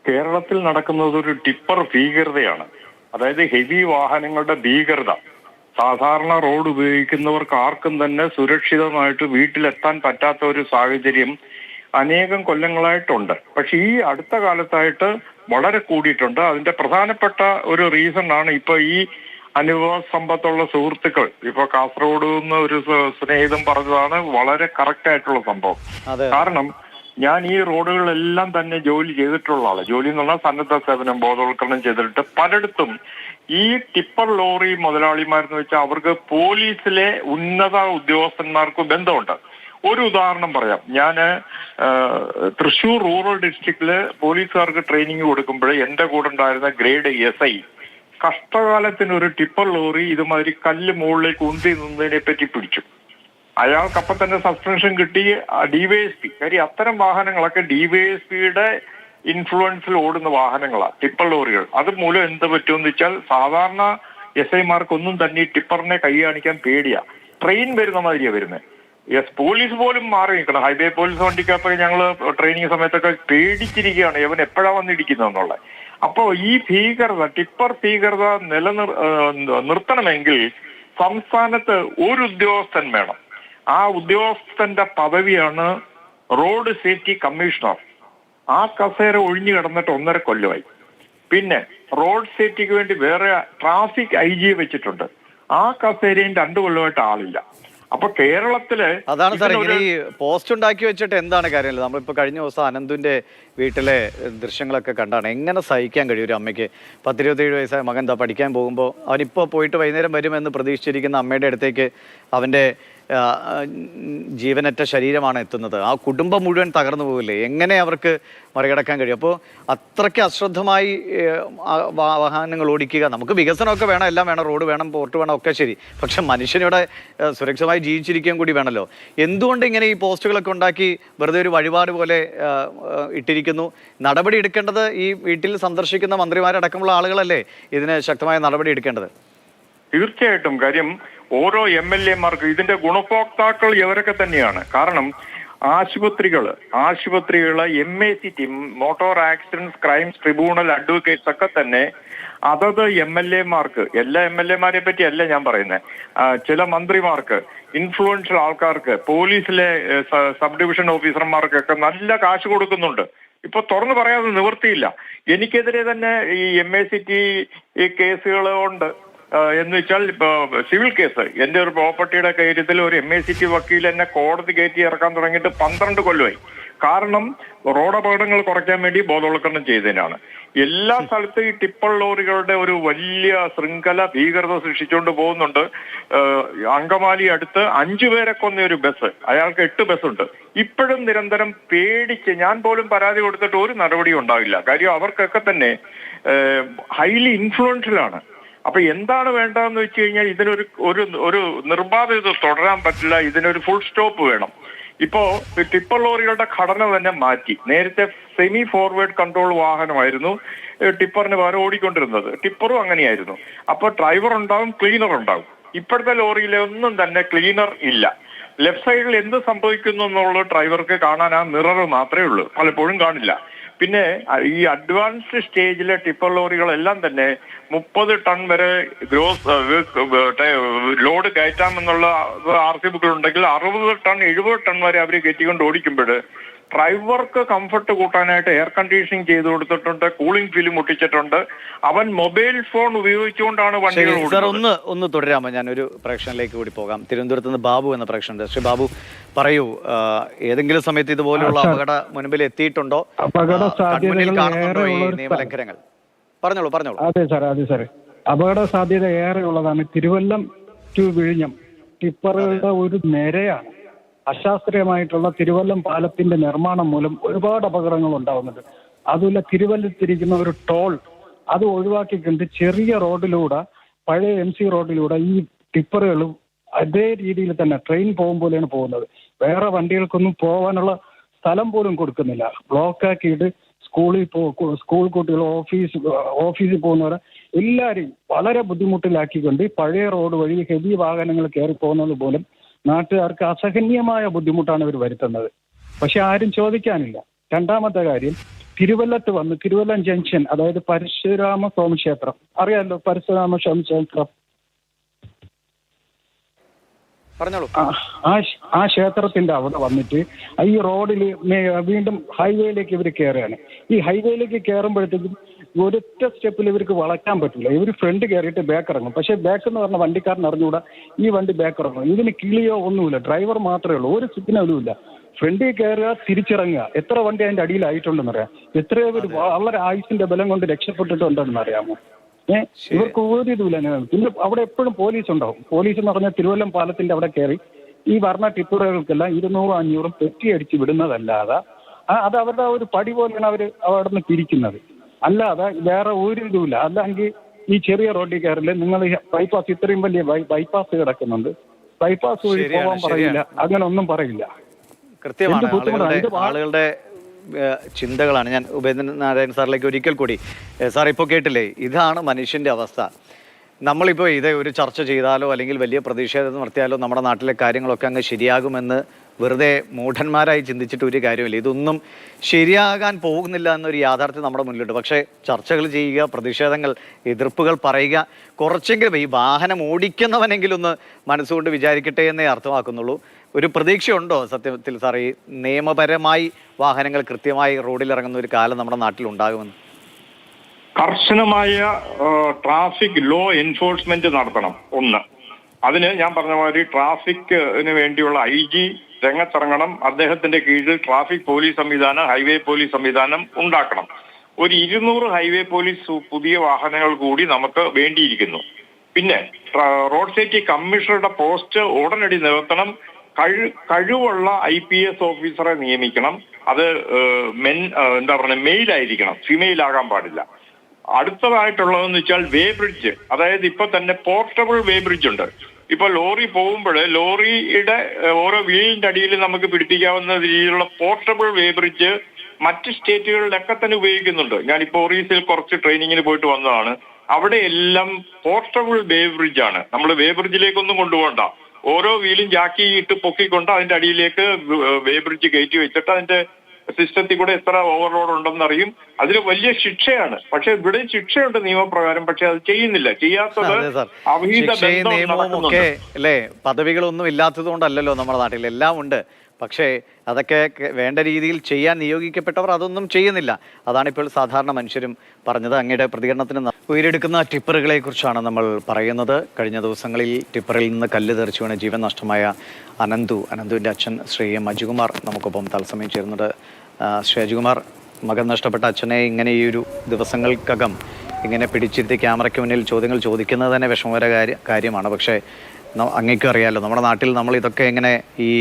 കേരളത്തിൽ നടക്കുന്നത് ഒരു ടിപ്പർ ഭീകരതയാണ്. അതായത് ഹെവി വാഹനങ്ങളുടെ ഭീകരത. സാധാരണ റോഡ് ഉപയോഗിക്കുന്നവർക്ക് ആർക്കും തന്നെ സുരക്ഷിതമായിട്ട് വീട്ടിലെത്താൻ പറ്റാത്ത ഒരു സാഹചര്യം അനേകം കൊല്ലങ്ങളായിട്ടുണ്ട്. പക്ഷെ ഈ അടുത്ത കാലത്തായിട്ട് വളരെ കൂടിയിട്ടുണ്ട്. അതിന്റെ പ്രധാനപ്പെട്ട ഒരു റീസൺ ആണ് ഇപ്പൊ ഈ അനുഭവ സമ്പത്തുള്ള സുഹൃത്തുക്കൾ. ഇപ്പൊ കാസർഗോഡ് നിന്ന് ഒരു സ്നേഹിതം പറഞ്ഞതാണ് വളരെ കറക്റ്റ് ആയിട്ടുള്ള സംഭവം. കാരണം ഞാൻ ഈ റോഡുകളെല്ലാം തന്നെ ജോലി ചെയ്തിട്ടുള്ള ആള്. ജോലി എന്ന് പറഞ്ഞാൽ സന്നദ്ധ സേവനം ബോധവൽക്കരണം ചെയ്തിട്ട് പലയിടത്തും ഈ ടിപ്പർ ലോറി മുതലാളിമാരെന്ന് വെച്ചാൽ അവർക്ക് പോലീസിലെ ഉന്നത ഉദ്യോഗസ്ഥന്മാർക്ക് ബന്ധമുണ്ട്. ഒരു ഉദാഹരണം പറയാം. ഞാൻ തൃശ്ശൂർ റൂറൽ ഡിസ്ട്രിക്റ്റില് പോലീസുകാർക്ക് ട്രെയിനിങ് കൊടുക്കുമ്പോൾ എന്റെ കൂടെ ഉണ്ടായിരുന്ന ഗ്രേഡ് SI കഷ്ടകാലത്തിന് ഒരു ടിപ്പർ ലോറി ഇതുമാതിരി കല്ല് മുകളിലേക്ക് ഉന്തി നിന്നതിനെ പറ്റി പിടിച്ചു. അയാൾക്കപ്പം തന്നെ സസ്പെൻഷൻ കിട്ടി. DYSP, കാര്യം അത്തരം വാഹനങ്ങളൊക്കെ DYSPയുടെ ഇൻഫ്ലുവൻസിൽ ഓടുന്ന വാഹനങ്ങളാണ് ടിപ്പർ ലോറികൾ. അത് മൂലം എന്ത് പറ്റുമെന്ന് വെച്ചാൽ സാധാരണ SIമാർക്കൊന്നും തന്നെ ഈ ടിപ്പറിനെ കൈ കാണിക്കാൻ പേടിയാ. ട്രെയിൻ വരുന്ന മാതിരിയാണ് വരുന്നത്. പോലീസ് പോലും മാറി നിൽക്കണം. ഹൈവേ പോലീസ് വണ്ടിക്കകത്തൊക്കെ ഞങ്ങൾ ട്രെയിനിങ് സമയത്തൊക്കെ പേടിച്ചിരിക്കുകയാണ് ഇവൻ എപ്പോഴാ വന്നിരിക്കുന്നതെന്നുള്ളത്. അപ്പോൾ ഈ ഭീകരത, ടിപ്പർ ഭീകരത നിർത്തണമെങ്കിൽ സംസ്ഥാനത്ത് ഒരു ഉദ്യോഗസ്ഥൻ വേണം. ആ ഉദ്യോഗസ്ഥന്റെ പദവിയാണ് റോഡ് സേഫ്റ്റി കമ്മീഷണർ. ആ കസേര ഒഴിഞ്ഞു കിടന്നിട്ട് 1.5 കൊല്ലമായി. പിന്നെ റോഡ് സേഫ്റ്റിക്ക് വേണ്ടി വേറെ ട്രാഫിക് IG വെച്ചിട്ടുണ്ട്. ആ കസേരയും 2 കൊല്ലമായിട്ട് ആളില്ല. അപ്പൊ കേരളത്തില് അതാണ് സാർ ഇങ്ങനെ ഈ പോസ്റ്റ് ഉണ്ടാക്കി വെച്ചിട്ട് എന്താണ് കാര്യമില്ല. നമ്മളിപ്പോ കഴിഞ്ഞ ദിവസം അനന്തുവിന്റെ വീട്ടിലെ ദൃശ്യങ്ങളൊക്കെ കണ്ടാണ്. എങ്ങനെ സഹിക്കാൻ കഴിയും ഒരു അമ്മയ്ക്ക്? 10-27 വയസ്സായ മകൻ എന്താ പഠിക്കാൻ പോകുമ്പോൾ അവനിപ്പോൾ പോയിട്ട് വൈകുന്നേരം വരുമെന്ന് പ്രതീക്ഷിച്ചിരിക്കുന്ന അമ്മയുടെ അടുത്തേക്ക് അവൻ്റെ ജീവനറ്റ ശരീരമാണ് എത്തുന്നത്. ആ കുടുംബം മുഴുവൻ തകർന്നു പോകില്ലേ? എങ്ങനെ അവർക്ക് മറികടക്കാൻ കഴിയും? അപ്പോൾ അത്രയ്ക്ക് അശ്രദ്ധമായി വാഹനങ്ങൾ ഓടിക്കുക. നമുക്ക് വികസനമൊക്കെ വേണം, എല്ലാം വേണം, റോഡ് വേണം, പോർട്ട് വേണം, ഒക്കെ ശരി. പക്ഷെ മനുഷ്യനിവിടെ സുരക്ഷിതമായി ജീവിച്ചിരിക്കുകയും കൂടി വേണമല്ലോ. എന്തുകൊണ്ട് ഇങ്ങനെ ഈ പോസ്റ്റുകളൊക്കെ ഉണ്ടാക്കി വെറുതെ ഒരു വഴിപാട് പോലെ ഇട്ടിരിക്കുന്നു? നടപടി എടുക്കേണ്ടത് ഈ വീട്ടിൽ സന്ദർശിക്കുന്ന മന്ത്രിമാരടക്കമുള്ള ആളുകളല്ലേ ഇതിന് ശക്തമായ നടപടി എടുക്കേണ്ടത്? തീർച്ചയായിട്ടും. കാര്യം ഓരോ MLA-മാർക്ക് ഇതിന്റെ ഗുണഭോക്താക്കൾ ഇവരൊക്കെ തന്നെയാണ്. കാരണം ആശുപത്രികള് MACT, motor accident crimes tribunal advocates ഒക്കെ തന്നെ അതത് MLA-മാർക്ക്, എല്ലാ MLA-മാരെ പറ്റി അല്ല ഞാൻ പറയുന്നത്, ചില മന്ത്രിമാർക്ക്, ഇൻഫ്ലുവൻഷ്യൽ ആൾക്കാർക്ക്, പോലീസിലെ സബ് ഡിവിഷൻ ഓഫീസർമാർക്കൊക്കെ നല്ല കാശ് കൊടുക്കുന്നുണ്ട്. ഇപ്പൊ തുറന്നു പറയാതെ നിവൃത്തിയില്ല. എനിക്കെതിരെ തന്നെ ഈ MACT കേസുകൾ ഉണ്ട്. എന്ന് വെച്ചാൽ ഇപ്പൊ സിവിൽ കേസ്, എന്റെ ഒരു പ്രോപ്പർട്ടിയുടെ കാര്യത്തിൽ ഒരു MACT വക്കീൽ എന്നെ കോടതി കയറ്റി ഇറക്കാൻ തുടങ്ങിയിട്ട് 12 കൊല്ലമായി. കാരണം റോഡ് അപകടങ്ങൾ കുറയ്ക്കാൻ വേണ്ടി ബോധവൽക്കരണം ചെയ്തതിനാണ്. എല്ലാ സ്ഥലത്തും ഈ ടിപ്പർ ലോറികളുടെ ഒരു വലിയ ശൃംഖല ഭീകരത സൃഷ്ടിച്ചുകൊണ്ട് പോകുന്നുണ്ട്. അങ്കമാലി അടുത്ത് 5 പേരെ കൊന്ന ഒരു ബസ്, അയാൾക്ക് 8 ബസ്സുണ്ട്. ഇപ്പോഴും നിരന്തരം പേടിച്ച് ഞാൻ പോലും പരാതി കൊടുത്തിട്ട് ഒരു നടപടിയും ഉണ്ടാവില്ല. കാര്യം അവർക്കൊക്കെ തന്നെ ഹൈലി ഇൻഫ്ലുവൻഷ്യൽ ആണ്. അപ്പൊ എന്താണ് വേണ്ടതെന്ന് വെച്ച് കഴിഞ്ഞാൽ ഇതിനൊരു ഒരു നിർബാധിത തുടരാൻ പറ്റില്ല. ഇതിനൊരു ഫുൾ സ്റ്റോപ്പ് വേണം. ഇപ്പോ ടിപ്പർ ലോറികളുടെ ഘടന തന്നെ മാറ്റി. നേരത്തെ സെമി ഫോർവേഡ് കൺട്രോൾ വാഹനമായിരുന്നു ടിപ്പറിന് പകരം ഓടിക്കൊണ്ടിരുന്നത്. ടിപ്പറും അങ്ങനെയായിരുന്നു. അപ്പൊ ഡ്രൈവർ ഉണ്ടാവും, ക്ലീനർ ഉണ്ടാവും. ഇപ്പോഴത്തെ ലോറിയിലൊന്നും തന്നെ ക്ലീനർ ഇല്ല. ലെഫ്റ്റ് സൈഡിൽ എന്ത് സംഭവിക്കുന്നു എന്നുള്ളത് ഡ്രൈവർക്ക് കാണാൻ ആ മിറർ മാത്രമേ ഉള്ളൂ, പലപ്പോഴും കാണില്ല. പിന്നെ ഈ അഡ്വാൻസ്ഡ് സ്റ്റേജിലെ ടിപ്പർ ലോറികളെല്ലാം തന്നെ 30 ടൺ വരെ ഗ്രോസ് ലോഡ് കയറ്റാമെന്നുള്ള RC ബുക്കുകളുണ്ടെങ്കിൽ 60 ടൺ 70 ടൺ വരെ അവർ കയറ്റിക്കൊണ്ട് ഓടിക്കുമ്പോൾ ഡ്രൈവർക്ക് കംഫർട്ട് കൂട്ടാനായിട്ട് എയർ കണ്ടീഷനിങ് ചെയ്ത് കൊടുത്തിട്ടുണ്ട്, കൂളിംഗ് ഫിലിം ഒട്ടിച്ചിട്ടുണ്ട്. അവൻ മൊബൈൽ ഫോൺ ഉപയോഗിച്ചുകൊണ്ടാണ് വണ്ടികൾ ഓടുന്നത്. ഒന്ന് തുടരാമോ? ഞാനൊരു പ്രേക്ഷകനിലേക്ക് കൂടി പോകാം. തിരുവനന്തപുരത്ത് നിന്ന് ബാബു എന്ന പ്രേക്ഷകനുണ്ട്. ശ്രീ ബാബു പറയൂ, ഏതെങ്കിലും സമയത്ത് ഇതുപോലുള്ള അപകട മുൻപിൽ എത്തിയിട്ടുണ്ടോ? കൺമുന്നിൽ കാണുന്നുണ്ടോ ഈ നിയമലംഘനങ്ങൾ? പറഞ്ഞോളൂ. അതെ സാർ, അപകട സാധ്യത ഏറെ ഉള്ളതാണ്. തിരുവല്ലം ടു വിഴിഞ്ഞം ടിപ്പറുകളുടെ ഒരു നിരയാണ്. അശാസ്ത്രീയമായിട്ടുള്ള തിരുവല്ലം പാലത്തിന്റെ നിർമ്മാണം മൂലം ഒരുപാട് അപകടങ്ങൾ ഉണ്ടാവുന്നുണ്ട്. അതുപോലെ തിരുവല്ലത്തിരിക്കുന്ന ഒരു ടോൾ അത് ഒഴിവാക്കിക്കൊണ്ട് ചെറിയ റോഡിലൂടെ, പഴയ MC റോഡിലൂടെ ഈ ടിപ്പറുകളും അതേ രീതിയിൽ തന്നെ ട്രെയിൻ പോകും പോലെയാണ് പോകുന്നത്. വേറെ വണ്ടികൾക്കൊന്നും പോകാനുള്ള സ്ഥലം പോലും കൊടുക്കുന്നില്ല. ബ്ലോക്കാക്കിയിട്ട് സ്കൂൾ കുട്ടികൾ, ഓഫീസിൽ പോകുന്നവരെ എല്ലാവരെയും വളരെ ബുദ്ധിമുട്ടിലാക്കിക്കൊണ്ട് പഴയ റോഡ് വഴി ഹെവി വാഹനങ്ങൾ കയറി പോകുന്നത് പോലും നാട്ടുകാർക്ക് അസഹനീയമായ ബുദ്ധിമുട്ടാണ് ഇവർ വരുത്തുന്നത്. പക്ഷെ ആരും ചോദിക്കാനില്ല. രണ്ടാമത്തെ കാര്യം, തിരുവല്ലത്ത് വന്ന് തിരുവല്ലം ജംഗ്ഷൻ, അതായത് പരശുരാമ സ്വാമി ക്ഷേത്രം അറിയാമല്ലോ, പരശുരാമ സ്വാമി ക്ഷേത്രം, ആ ക്ഷേത്രത്തിന്റെ അവിടെ വന്നിട്ട് ഈ റോഡിൽ വീണ്ടും ഹൈവേയിലേക്ക് ഇവർ കയറുകയാണ്. ഈ ഹൈവേയിലേക്ക് കയറുമ്പോഴത്തേക്കും ഒരൊറ്റ സ്റ്റെപ്പിൽ ഇവർക്ക് വളയ്ക്കാൻ പറ്റില്ല. ഇവർ ഫ്രണ്ട് കയറിയിട്ട് ബാക്ക് ഇറങ്ങും. പക്ഷെ ബാക്ക് എന്ന് പറഞ്ഞ വണ്ടിക്കാരൻ അറിഞ്ഞുകൂടാ ഈ വണ്ടി ബാക്ക് ഇറങ്ങും. ഇതിന് കിളിയോ ഒന്നുമില്ല, ഡ്രൈവർ മാത്രമേ ഉള്ളൂ, ഒരു സിഗ്നലും ഇല്ല. ഫ്രണ്ടിൽ കയറുക, തിരിച്ചിറങ്ങുക. എത്ര വണ്ടി അതിന്റെ അടിയിലായിട്ടുണ്ടെന്ന് അറിയാം. എത്രയോ പേര് വളരെ ആയുസിന്റെ ബലം കൊണ്ട് രക്ഷപ്പെട്ടിട്ടുണ്ടെന്ന് അറിയാമോ? ഇവർക്ക് ഒരു ഇതുമില്ല. പിന്നെ അവിടെ എപ്പോഴും പോലീസ് ഉണ്ടാവും. പോലീസ് എന്ന് പറഞ്ഞാൽ തിരുവല്ലം പാലത്തിന്റെ അവിടെ കയറി ഈ പറഞ്ഞ ടിപ്പറുകൾക്കെല്ലാം 200-500 പെറ്റി അടിച്ച് വിടുന്നതല്ലാതെ അത് അവരുടെ ഒരു പടി പോലെയാണ് അവർ അവിടെ നിന്ന് പിരിക്കുന്നത്. അല്ലാതെ വേറെ ഒരു ഇതുമില്ല. അല്ലെങ്കിൽ ഈ ചെറിയ റോഡിൽ കയറില്ല. നിങ്ങൾ ബൈപ്പാസ്, ഇത്രയും വലിയ ബൈപ്പാസ് കിടക്കുന്നുണ്ട്, ബൈപ്പാസ് വഴി പോകാൻ പറയില്ല, അങ്ങനെ ഒന്നും പറയില്ല. കൃത്യമാണ് ആളുകളുടെ ചിന്തകളാണ്. ഞാൻ ഉപേന്ദ്രൻ നാരായണൻ സാറിലേക്ക് ഒരിക്കൽ കൂടി. സാർ ഇപ്പോൾ കേട്ടില്ലേ, ഇതാണ് മനുഷ്യൻ്റെ അവസ്ഥ. നമ്മളിപ്പോൾ ഇത് ഒരു ചർച്ച ചെയ്താലോ അല്ലെങ്കിൽ വലിയ പ്രതിഷേധം നടത്തിയാലോ നമ്മുടെ നാട്ടിലെ കാര്യങ്ങളൊക്കെ അങ്ങ് ശരിയാകുമെന്ന് വെറുതെ മൂഢന്മാരായി ചിന്തിച്ചിട്ട് ഒരു കാര്യമില്ല. ഇതൊന്നും ശരിയാകാൻ പോകുന്നില്ല എന്നൊരു യാഥാർത്ഥ്യം നമ്മുടെ മുന്നിലുണ്ട്. പക്ഷേ ചർച്ചകൾ ചെയ്യുക, പ്രതിഷേധങ്ങൾ, എതിർപ്പുകൾ പറയുക, കുറച്ചെങ്കിലും ഈ വാഹനം ഓടിക്കുന്നവനെങ്കിലും ഒന്ന് മനസ്സുകൊണ്ട് വിചാരിക്കട്ടെ എന്നേ അർത്ഥമാക്കുന്നുള്ളൂ. ഒരു പ്രതീക്ഷയുണ്ടോ സത്യത്തിൽ സാർ ഈ നിയമപരമായി വാഹനങ്ങൾ കൃത്യമായി റോഡിലിറങ്ങുന്ന ഒരു കാലം നമ്മുടെ നാട്ടിൽ ഉണ്ടാകുമെന്ന്? കർശനമായ ട്രാഫിക് ലോ എൻഫോഴ്സ്മെന്റ് നടത്തണം. ഒന്ന്, അതിന് ഞാൻ പറഞ്ഞ മാതിരി ട്രാഫിക്കിന് വേണ്ടിയുള്ള IG രംഗത്തിറങ്ങണം. അദ്ദേഹത്തിന്റെ കീഴിൽ ട്രാഫിക് പോലീസ് സംവിധാനം, ഹൈവേ പോലീസ് സംവിധാനം ഉണ്ടാക്കണം. ഒരു 200 ഹൈവേ പോലീസ് പുതിയ വാഹനങ്ങൾ കൂടി നമുക്ക് വേണ്ടിയിരിക്കുന്നു. പിന്നെ റോഡ് സേഫ്റ്റി കമ്മീഷണറുടെ പോസ്റ്റ് ഉടനടി നികത്തണം. കഴിവുള്ള IPS ഓഫീസറെ നിയമിക്കണം. അത് മെയിൽ ആയിരിക്കണം, ഫീമെയിൽ ആകാൻ പാടില്ല. അടുത്തതായിട്ടുള്ളതെന്ന് വെച്ചാൽ വേ ബ്രിഡ്ജ്, അതായത് ഇപ്പൊ തന്നെ പോർട്ടബിൾ വേ ബ്രിഡ്ജ് ഉണ്ട്. ഇപ്പൊ ലോറി പോകുമ്പോൾ ലോറിയുടെ ഓരോ വീലിന്റെ അടിയിൽ നമുക്ക് പിടിപ്പിക്കാവുന്ന രീതിയിലുള്ള പോർട്ടബിൾ വേ ബ്രിഡ്ജ് മറ്റ് സ്റ്റേറ്റുകളിലൊക്കെ തന്നെ ഉപയോഗിക്കുന്നുണ്ട്. ഞാനിപ്പോ ഒറീസയിൽ കുറച്ച് ട്രെയിനിങ്ങിന് പോയിട്ട് വന്നതാണ്. അവിടെ എല്ലാം പോർട്ടബിൾ വേ ബ്രിഡ്ജ് ആണ്. നമ്മൾ വേ ബ്രിഡ്ജിലേക്കൊന്നും കൊണ്ടുപോകണ്ട. ഓരോ വീലും ജാക്കി ഇട്ട് പൊക്കിക്കൊണ്ട് അതിന്റെ അടിയിലേക്ക് വേ ബ്രിഡ്ജ് കയറ്റി വെച്ചിട്ട് അതിന്റെ സിസ്റ്റത്തിൽ കൂടെ എത്ര ഓവർലോഡ് ഉണ്ടെന്നറിയും. അതിന് വലിയ ശിക്ഷയാണ്. പക്ഷെ ഇവിടെ ശിക്ഷയുണ്ട് നിയമപ്രകാരം, പക്ഷെ അത് ചെയ്യുന്നില്ല. ചെയ്യാത്തത് അവിഹിത ബന്ധം നടക്കുന്നുണ്ട്. അല്ലേ, പദവികളൊന്നും ഇല്ലാത്തത് കൊണ്ടല്ലല്ലോ നമ്മുടെ നാട്ടിൽ, എല്ലാം ഉണ്ട്. പക്ഷേ അതൊക്കെ വേണ്ട രീതിയിൽ ചെയ്യാൻ നിയോഗിക്കപ്പെട്ടവർ അതൊന്നും ചെയ്യുന്നില്ല. അതാണിപ്പോൾ സാധാരണ മനുഷ്യരും പറഞ്ഞത്. അങ്ങയുടെ പ്രതികരണത്തിന് ഉയരെടുക്കുന്ന ടിപ്പറുകളെ കുറിച്ചാണ് നമ്മൾ പറയുന്നത്. കഴിഞ്ഞ ദിവസങ്ങളിൽ ടിപ്പറിൽ നിന്ന് കല്ല് തെറിച്ചു വീണ് ജീവൻ നഷ്ടമായ അനന്തുവിൻ്റെ അച്ഛൻ ശ്രീ എം അജുകുമാർ നമുക്കൊപ്പം തത്സമയം ചേരുന്നുണ്ട്. ശ്രീ അജുകുമാർ, മകൻ നഷ്ടപ്പെട്ട അച്ഛനെ ഇങ്ങനെ ഈ ഒരു ദിവസങ്ങൾക്കകം ഇങ്ങനെ പിടിച്ചിരുത്തി ക്യാമറയ്ക്ക് മുന്നിൽ ചോദ്യങ്ങൾ ചോദിക്കുന്നത് തന്നെ വിഷമകര കാര്യമാണ്. പക്ഷേ അങ്ങേക്കും അറിയാമല്ലോ, നമ്മുടെ നാട്ടിൽ നമ്മൾ ഇതൊക്കെ ഇങ്ങനെ ഈ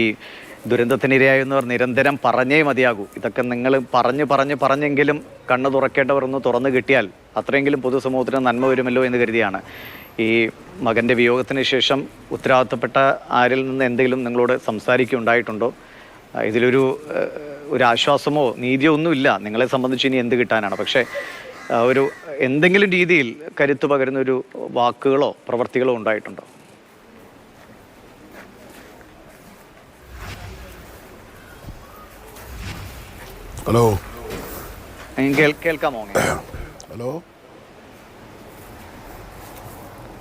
ദുരന്തത്തിനിരയായെന്നവർ നിരന്തരം പറഞ്ഞേ മതിയാകൂ. ഇതൊക്കെ നിങ്ങൾ പറഞ്ഞെങ്കിലും കണ്ണ് തുറക്കേണ്ടവർ ഒന്ന് തുറന്നു കിട്ടിയാൽ അത്രയെങ്കിലും പൊതുസമൂഹത്തിന് നന്മ വരുമല്ലോ എന്ന് കരുതിയാണ്. ഈ മകൻ്റെ വിയോഗത്തിന് ശേഷം ഉത്തരവാദിത്തപ്പെട്ട ആരിൽ നിന്ന് എന്തെങ്കിലും നിങ്ങളോട് സംസാരിക്കുകയുണ്ടായിട്ടുണ്ടോ? ഇതിലൊരു ആശ്വാസമോ നീതിയോ ഒന്നുമില്ല. നിങ്ങളെ സംബന്ധിച്ച് ഇനി എന്ത് കിട്ടാനാണ്? പക്ഷേ ഒരു എന്തെങ്കിലും രീതിയിൽ കരുത്ത് പകരുന്ന ഒരു വാക്കുകളോ പ്രവർത്തികളോ ഉണ്ടായിട്ടുണ്ടോ? ഹലോ, കേൾക്കാമോ? ഹലോ,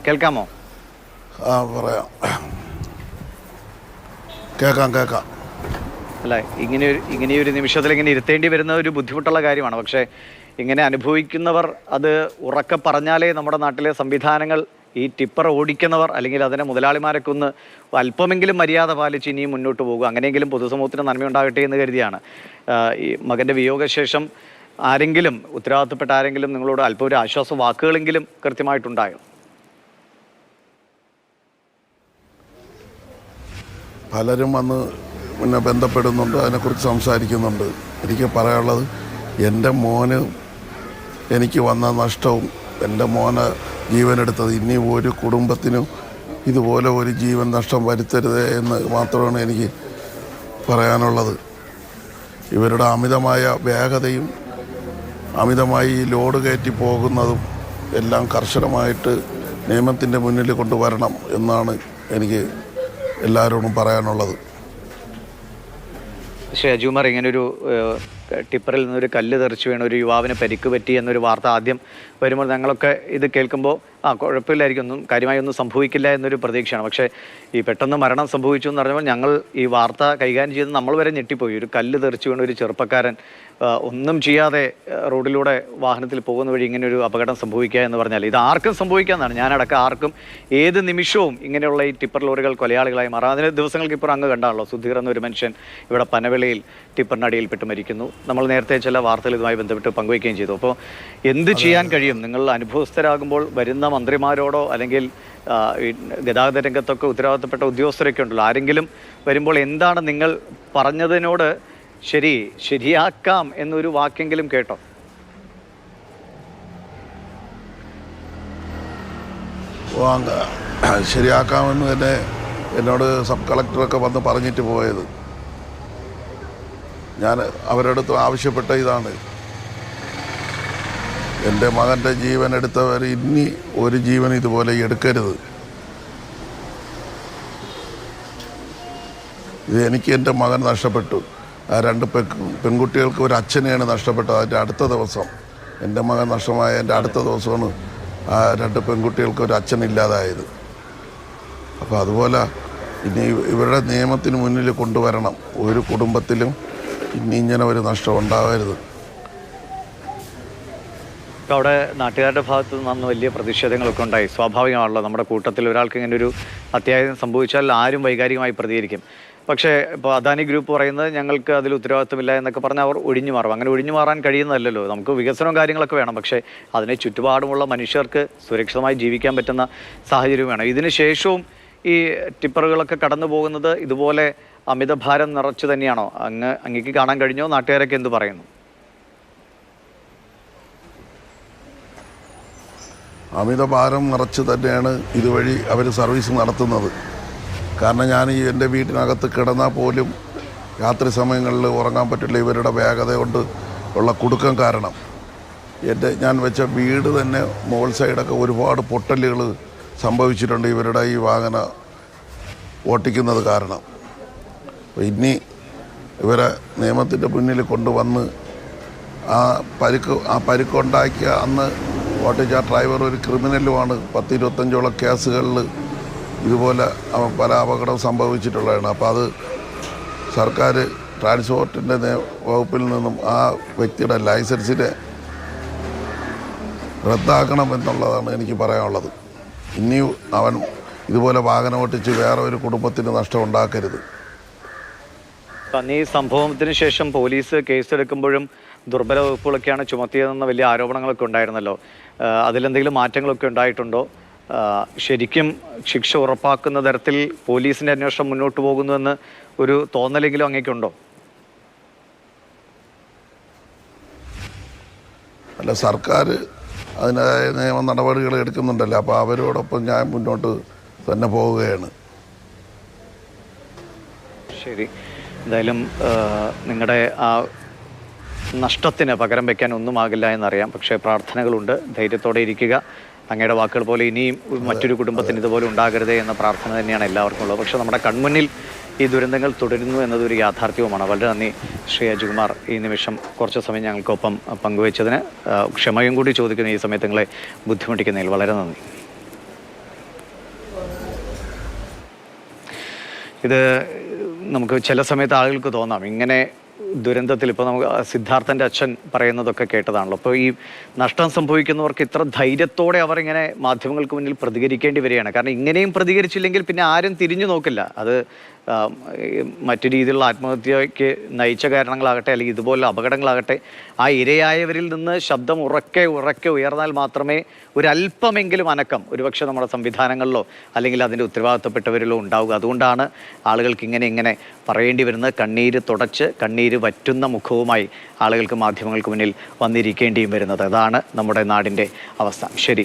കേൾക്കാമോ? പറയാം, കേൾക്കാം. അല്ല, ഇങ്ങനെയൊരു നിമിഷത്തിൽ ഇങ്ങനെ ഇരുത്തേണ്ടി വരുന്ന ഒരു ബുദ്ധിമുട്ടുള്ള കാര്യമാണ്. പക്ഷേ ഇങ്ങനെ അനുഭവിക്കുന്നവർ അത് ഉറക്കെ പറഞ്ഞാലേ നമ്മുടെ നാട്ടിലെ സംവിധാനങ്ങൾ, ഈ ടിപ്പർ ഓടിക്കുന്നവർ അല്ലെങ്കിൽ അതിനെ മുതലാളിമാരൊക്കെ ഒന്ന് അല്പമെങ്കിലും മര്യാദ പാലിച്ച് ഇനിയും മുന്നോട്ട് പോകുക. അങ്ങനെയെങ്കിലും പൊതുസമൂഹത്തിന് നന്മയുണ്ടാകട്ടെ എന്ന് കരുതിയാണ്. ഈ മകൻ്റെ വിയോഗശേഷം ആരെങ്കിലും, ഉത്തരവാദിത്തപ്പെട്ട ആരെങ്കിലും നിങ്ങളോട് അല്പം ഒരു ആശ്വാസ വാക്കുകളെങ്കിലും കൃത്യമായിട്ടുണ്ടായോ? പലരും വന്ന് പിന്നെ ബന്ധപ്പെടുന്നുണ്ട്, അതിനെക്കുറിച്ച് സംസാരിക്കുന്നുണ്ട്. എനിക്ക് പറയാനുള്ളത്, എൻ്റെ മോന് എനിക്ക് വന്ന നഷ്ടവും എൻ്റെ മോനെ ജീവനെടുത്തത് ഇനി ഒരു കുടുംബത്തിനും ഇതുപോലെ ഒരു ജീവൻ നഷ്ടം വരുത്തരുത് എന്ന് മാത്രമാണ് എനിക്ക് പറയാനുള്ളത്. ഇവരുടെ അമിതമായ വേഗതയും അമിതമായി ലോഡ് കയറ്റി പോകുന്നതും എല്ലാം കർശനമായിട്ട് നിയമത്തിൻ്റെ മുന്നിൽ കൊണ്ടുവരണം എന്നാണ് എനിക്ക് എല്ലാവരോടും പറയാനുള്ളത്. ശ്രീ അജുകുമാർ, ഇങ്ങനൊരു ടിപ്പറിൽ നിന്നൊരു കല്ല് തെറിച്ച് വീണ ഒരു യുവാവിന് പരിക്ക് പറ്റി എന്നൊരു വാർത്ത ആദ്യം വരുമ്പോൾ ഞങ്ങളൊക്കെ ഇത് കേൾക്കുമ്പോൾ കുഴപ്പമില്ലായിരിക്കും, ഒന്നും കാര്യമായി ഒന്നും സംഭവിക്കില്ല എന്നൊരു പ്രതീക്ഷയാണ്. പക്ഷേ ഈ പെട്ടെന്ന് മരണം സംഭവിച്ചു എന്ന് പറഞ്ഞപ്പോൾ ഞങ്ങൾ ഈ വാർത്ത കൈകാര്യം ചെയ്ത് നമ്മൾ വരെ ഞെട്ടിപ്പോയി. ഒരു കല്ല് തെറിച്ച് വീണ ഒരു ചെറുപ്പക്കാരൻ ഒന്നും ചെയ്യാതെ റോഡിലൂടെ വാഹനത്തിൽ പോകുന്ന വഴി ഇങ്ങനെ ഒരു അപകടം സംഭവിക്കുക എന്ന് പറഞ്ഞാൽ ഇത് ആർക്കും സംഭവിക്കാമെന്നാണ്. ഞാനടക്കം ആർക്കും ഏത് നിമിഷവും ഇങ്ങനെയുള്ള ഈ ടിപ്പർ ലോറികൾ കൊലയാളികളായി മാറാം. അതിന് ദിവസങ്ങൾക്ക് ഇപ്പോൾ അങ്ങ് കണ്ടാണല്ലോ, സുധീർ എന്നൊരു മനുഷ്യൻ ഇവിടെ പനവിളയിൽ ടിപ്പറിനടിയിൽപ്പെട്ട് മരിക്കുന്നു. നമ്മൾ നേരത്തെ ചില വാർത്തകൾ ഇതുമായി ബന്ധപ്പെട്ട് പങ്കുവയ്ക്കുകയും ചെയ്തു. അപ്പോൾ എന്ത് ചെയ്യാൻ കഴിയും? നിങ്ങൾ അനുഭവസ്ഥരാകുമ്പോൾ വരുന്ന മന്ത്രിമാരോടോ അല്ലെങ്കിൽ ഗതാഗത രംഗത്തൊക്കെ ഉത്തരവാദിത്തപ്പെട്ട ഉദ്യോഗസ്ഥരൊക്കെ ഉണ്ടല്ലോ, ആരെങ്കിലും വരുമ്പോൾ എന്താണ് നിങ്ങൾ പറഞ്ഞതിനോട് ശരിയാക്കാം എന്നൊരു വാക്കെങ്കിലും കേട്ടോ? ശരിയാക്കാമെന്ന് തന്നെ എന്നോട് സബ് കളക്ടറൊക്കെ വന്ന് പറഞ്ഞിട്ട് പോയത്. ഞാൻ അവരുടെ അടുത്ത് ആവശ്യപ്പെട്ട ഇതാണ്, എൻ്റെ മകൻ്റെ ജീവൻ എടുത്തവർ ഇനി ഒരു ജീവൻ ഇതുപോലെ എടുക്കരുത്. ഇത് എനിക്ക് എൻ്റെ മകൻ നഷ്ടപ്പെട്ടു. ആ രണ്ട് പെൺകുട്ടികൾക്ക് ഒരു അച്ഛനെയാണ് നഷ്ടപ്പെട്ടത്. അതിൻ്റെ അടുത്ത ദിവസം എൻ്റെ മകൻ നഷ്ടമായ എൻ്റെ അടുത്ത ദിവസമാണ് ആ രണ്ട് പെൺകുട്ടികൾക്ക് ഒരു അച്ഛനില്ലാതായത്. അപ്പോൾ അതുപോലെ ഇനി ഇവരുടെ നിയമത്തിന് മുന്നിൽ കൊണ്ടുവരണം. ഒരു കുടുംബത്തിലും ഇനി ഇങ്ങനെ ഒരു നഷ്ടം ഉണ്ടാവരുത്. ഇപ്പോൾ അവിടെ നാട്ടുകാരുടെ ഭാഗത്ത് നിന്ന് വലിയ പ്രതിഷേധങ്ങളൊക്കെ ഉണ്ടായി. സ്വാഭാവികമാണല്ലോ, നമ്മുടെ കൂട്ടത്തിൽ ഒരാൾക്ക് ഇങ്ങനെ ഒരു അത്യാഹിതം സംഭവിച്ചാൽ ആരും വൈകാരികമായി പ്രതികരിക്കും. പക്ഷേ ഇപ്പോൾ അദാനി ഗ്രൂപ്പ് പറയുന്നത് ഞങ്ങൾക്ക് അതിൽ ഉത്തരവാദിത്വമില്ല എന്നൊക്കെ പറഞ്ഞാൽ അവർ ഒഴിഞ്ഞു മാറും. അങ്ങനെ ഒഴിഞ്ഞു മാറാൻ കഴിയുന്നതല്ലല്ലോ. നമുക്ക് വികസനവും കാര്യങ്ങളൊക്കെ വേണം, പക്ഷേ അതിനെ ചുറ്റുപാടുമുള്ള മനുഷ്യർക്ക് സുരക്ഷിതമായി ജീവിക്കാൻ പറ്റുന്ന സാഹചര്യം വേണം. ഇതിന് ശേഷവും ഈ ടിപ്പറുകളൊക്കെ കടന്നു പോകുന്നത് ഇതുപോലെ അമിതഭാരം നിറച്ചു തന്നെയാണോ? അങ്ങേക്ക് കാണാൻ കഴിഞ്ഞോ? നാട്ടുകാരൊക്കെ എന്ത് പറയുന്നു? അമിതഭാരം നിറച്ച് തന്നെയാണ് ഇതുവഴി അവർ സർവീസ് നടത്തുന്നത്. കാരണം ഞാൻ എൻ്റെ വീട്ടിനകത്ത് കിടന്നാൽ പോലും രാത്രി സമയങ്ങളിൽ ഉറങ്ങാൻ പറ്റില്ല, ഇവരുടെ വേഗത കൊണ്ട് ഉള്ള കുടുക്കം കാരണം. ഞാൻ വെച്ച വീട് തന്നെ മോൾ സൈഡൊക്കെ ഒരുപാട് പൊട്ടലുകൾ സംഭവിച്ചിട്ടുണ്ട് ഇവരുടെ ഈ വാഹന ഓട്ടിക്കുന്നത് കാരണം. ഇനി ഇവരെ നിയമത്തിൻ്റെ മുന്നിൽ കൊണ്ടുവന്ന് ആ പരിക്കുണ്ടാക്കിയ അന്ന് ഓട്ടിച്ച ഡ്രൈവർ ഒരു ക്രിമിനലുമാണ്. 10-25ഓളം കേസുകളിൽ ഇതുപോലെ പല അപകടം സംഭവിച്ചിട്ടുള്ളതാണ്. അപ്പോൾ അത് സർക്കാർ ട്രാൻസ്പോർട്ടിൻ്റെ വകുപ്പിൽ നിന്നും ആ വ്യക്തിയുടെ ലൈസൻസിനെ റദ്ദാക്കണം എന്നുള്ളതാണ് എനിക്ക് പറയാനുള്ളത്. ഇനിയും അവൻ ഇതുപോലെ വാഹനം ഓട്ടിച്ച് വേറെ ഒരു കുടുംബത്തിന് നഷ്ടം ഉണ്ടാക്കരുത്. ഈ സംഭവത്തിന് ശേഷം പോലീസ് കേസെടുക്കുമ്പോഴും ദുർബല വകുപ്പുകളൊക്കെയാണ് ചുമത്തിയതെന്ന വലിയ ആരോപണങ്ങളൊക്കെ ഉണ്ടായിരുന്നല്ലോ. അതിലെന്തെങ്കിലും മാറ്റങ്ങളൊക്കെ ഉണ്ടായിട്ടുണ്ടോ? ശരിക്കും ശിക്ഷ ഉറപ്പാക്കുന്ന തരത്തിൽ പോലീസിന്റെ അന്വേഷണം മുന്നോട്ട് പോകുന്നുവെന്ന് ഒരു തോന്നലെങ്കിലും അങ്ങേക്കുണ്ടോ? അല്ല, സർക്കാർ അതിനായ നിയമ നടപടികൾ എടുക്കുന്നുണ്ടല്ലോ. അപ്പോൾ അവരോടൊപ്പം ഞാൻ മുന്നോട്ട് തന്നെ പോവുകയാണ്. ശരി, എന്തായാലും നിങ്ങളുടെ ആ നഷ്ടത്തിന് പകരം വയ്ക്കാൻ ഒന്നുമാകില്ല എന്നറിയാം. പക്ഷേ പ്രാർത്ഥനകളുണ്ട്, ധൈര്യത്തോടെ ഇരിക്കുക. അങ്ങയുടെ വാക്കുകൾ പോലെ ഇനിയും മറ്റൊരു കുടുംബത്തിന് ഇതുപോലെ ഉണ്ടാകരുതേ എന്ന പ്രാർത്ഥന തന്നെയാണ് എല്ലാവർക്കും ഉള്ളത്. പക്ഷേ നമ്മുടെ കൺമുന്നിൽ ഈ ദുരന്തങ്ങൾ തുടരുന്നു എന്നതൊരു യാഥാർത്ഥ്യവുമാണ്. വളരെ നന്ദി ശ്രീ അജുകുമാർ, ഈ നിമിഷം കുറച്ച് സമയം ഞങ്ങൾക്കൊപ്പം പങ്കുവച്ചതിന്. ക്ഷമയും കൂടി ചോദിക്കുന്ന ഈ സമയത്ത് നിങ്ങളെ ബുദ്ധിമുട്ടിക്കുന്നതിൽ വളരെ നന്ദി. ഇത് നമുക്ക് ചില സമയത്ത് ആളുകൾക്ക് തോന്നാം, ഇങ്ങനെ ദുരന്തത്തിൽ ഇപ്പോൾ നമുക്ക് സിദ്ധാർത്ഥൻ്റെ അച്ഛൻ പറയുന്നതൊക്കെ കേട്ടതാണല്ലോ. അപ്പോൾ ഈ നഷ്ടം സംഭവിക്കുന്നവർക്ക് ഇത്ര ധൈര്യത്തോടെ അവർ ഇങ്ങനെ മാധ്യമങ്ങൾക്ക് മുന്നിൽ പ്രതികരിക്കേണ്ടി വരികയാണ്. കാരണം ഇങ്ങനെയും പ്രതികരിച്ചില്ലെങ്കിൽ പിന്നെ ആരും തിരിഞ്ഞു നോക്കില്ല. അത് മറ്റു രീതിയിലുള്ള ആത്മഹത്യയ്ക്ക് നയിച്ച കാരണങ്ങളാകട്ടെ, അല്ലെങ്കിൽ ഇതുപോലുള്ള അപകടങ്ങളാകട്ടെ, ആ ഇരയായവരിൽ നിന്ന് ശബ്ദം ഉറക്കെ ഉയർന്നാൽ മാത്രമേ ഒരല്പമെങ്കിലും അനക്കം ഒരുപക്ഷെ നമ്മുടെ സംവിധാനങ്ങളിലോ അല്ലെങ്കിൽ അതിൻ്റെ ഉത്തരവാദിത്തപ്പെട്ടവരിലോ ഉണ്ടാവുക. അതുകൊണ്ടാണ് ആളുകൾക്ക് ഇങ്ങനെ പറയേണ്ടി വരുന്നത്. കണ്ണീര് തുടച്ച് കണ്ണീര് വറ്റുന്ന മുഖവുമായി ആളുകൾക്ക് മാധ്യമങ്ങൾക്ക് മുന്നിൽ വന്നിരിക്കേണ്ടിയും വരുന്നത്. അതാണ് നമ്മുടെ നാടിൻ്റെ അവസ്ഥ. ശരി.